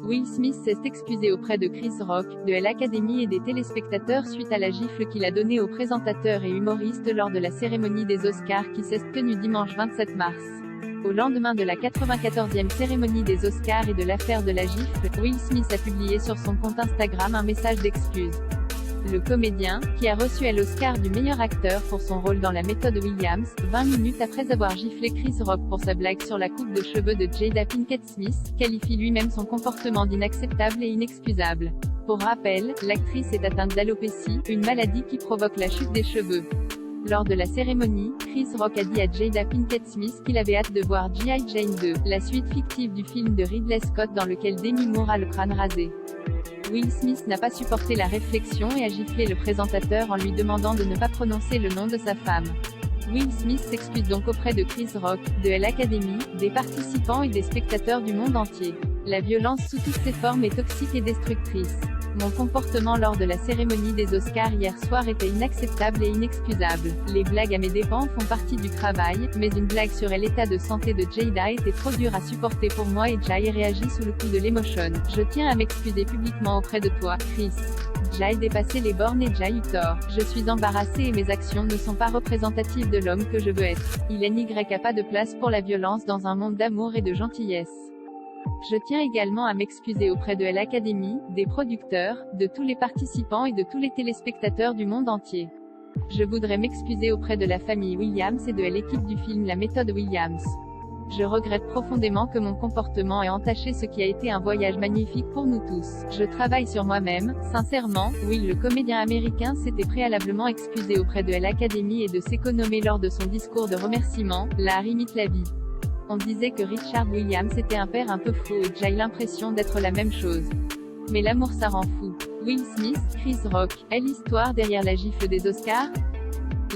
Will Smith s'est excusé auprès de Chris Rock, de l'Académie et des téléspectateurs suite à la gifle qu'il a donnée au présentateur et humoriste lors de la cérémonie des Oscars qui s'est tenue dimanche 27 mars. Au lendemain de la 94e cérémonie des Oscars et de l'affaire de la gifle, Will Smith a publié sur son compte Instagram un message d'excuse. Le comédien, qui a reçu l'Oscar du meilleur acteur pour son rôle dans La méthode Williams, 20 minutes après avoir giflé Chris Rock pour sa blague sur la coupe de cheveux de Jada Pinkett Smith, qualifie lui-même son comportement d'inacceptable et inexcusable. Pour rappel, l'actrice est atteinte d'alopécie, une maladie qui provoque la chute des cheveux. Lors de la cérémonie, Chris Rock a dit à Jada Pinkett Smith qu'il avait hâte de voir G.I. Jane 2, la suite fictive du film de Ridley Scott dans lequel Demi Moore a le crâne rasé. Will Smith n'a pas supporté la réflexion et a giflé le présentateur en lui demandant de ne pas prononcer le nom de sa femme. Will Smith s'excuse donc auprès de Chris Rock, de l'Académie, des participants et des spectateurs du monde entier. La violence sous toutes ses formes est toxique et destructrice. Mon comportement lors de la cérémonie des Oscars hier soir était inacceptable et inexcusable. Les blagues à mes dépens font partie du travail, mais une blague sur l'état de santé de Jada était trop dure à supporter pour moi et Jai réagit sous le coup de l'émotion. Je tiens à m'excuser publiquement auprès de toi, Chris. Jai dépassé les bornes et Jai eu tort. Je suis embarrassée et mes actions ne sont pas représentatives de l'homme que je veux être. Il n'y a pas de place pour la violence dans un monde d'amour et de gentillesse. Je tiens également à m'excuser auprès de l'Académie, des producteurs, de tous les participants et de tous les téléspectateurs du monde entier. Je voudrais m'excuser auprès de la famille Williams et de l'équipe du film La méthode Williams. Je regrette profondément que mon comportement ait entaché ce qui a été un voyage magnifique pour nous tous. Je travaille sur moi-même, sincèrement. Will, le comédien américain, s'était préalablement excusé auprès de l'Académie et de ses co-nommés lors de son discours de remerciement, l'art imite la vie. On disait que Richard Williams était un père un peu fou et j'ai l'impression d'être la même chose. Mais l'amour ça rend fou. Will Smith, Chris Rock, est l'histoire derrière la gifle des Oscars?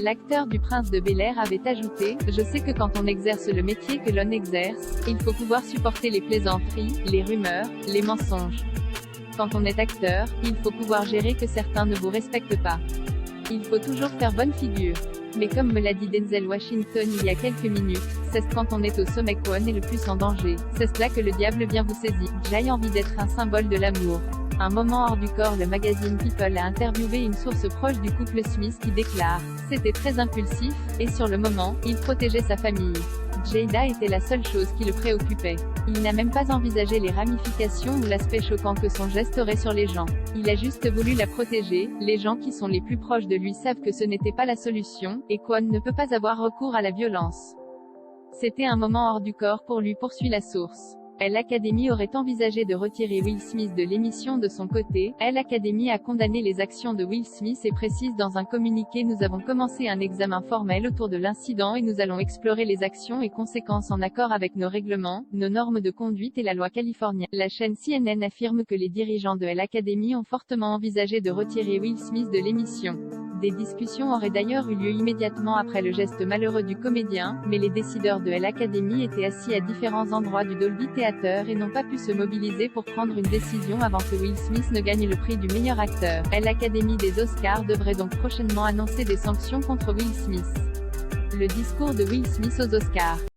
L'acteur du Prince de Bel-Air avait ajouté « Je sais que quand on exerce le métier que l'on exerce, il faut pouvoir supporter les plaisanteries, les rumeurs, les mensonges. Quand on est acteur, il faut pouvoir gérer que certains ne vous respectent pas. Il faut toujours faire bonne figure. Mais comme me l'a dit Denzel Washington il y a quelques minutes, c'est quand on est au sommet qu'on est le plus en danger. C'est là que le diable vient vous saisir. J'ai envie d'être un symbole de l'amour. » Un moment hors du corps, le magazine People a interviewé une source proche du couple Smith qui déclare « C'était très impulsif, et sur le moment, il protégeait sa famille. Jada était la seule chose qui le préoccupait. Il n'a même pas envisagé les ramifications ou l'aspect choquant que son geste aurait sur les gens. Il a juste voulu la protéger. Les gens qui sont les plus proches de lui savent que ce n'était pas la solution, et qu'on ne peut pas avoir recours à la violence. C'était un moment hors du corps pour lui, poursuit la source. L'Académie aurait envisagé de retirer Will Smith de l'émission de son côté. L'Académie a condamné les actions de Will Smith et précise dans un communiqué « Nous avons commencé un examen formel autour de l'incident et nous allons explorer les actions et conséquences en accord avec nos règlements, nos normes de conduite et la loi californienne. » La chaîne CNN affirme que les dirigeants de l'Académie ont fortement envisagé de retirer Will Smith de l'émission. Des discussions auraient d'ailleurs eu lieu immédiatement après le geste malheureux du comédien, mais les décideurs de l'Académie étaient assis à différents endroits du Dolby Theatre et n'ont pas pu se mobiliser pour prendre une décision avant que Will Smith ne gagne le prix du meilleur acteur. L'Académie des Oscars devrait donc prochainement annoncer des sanctions contre Will Smith. Le discours de Will Smith aux Oscars.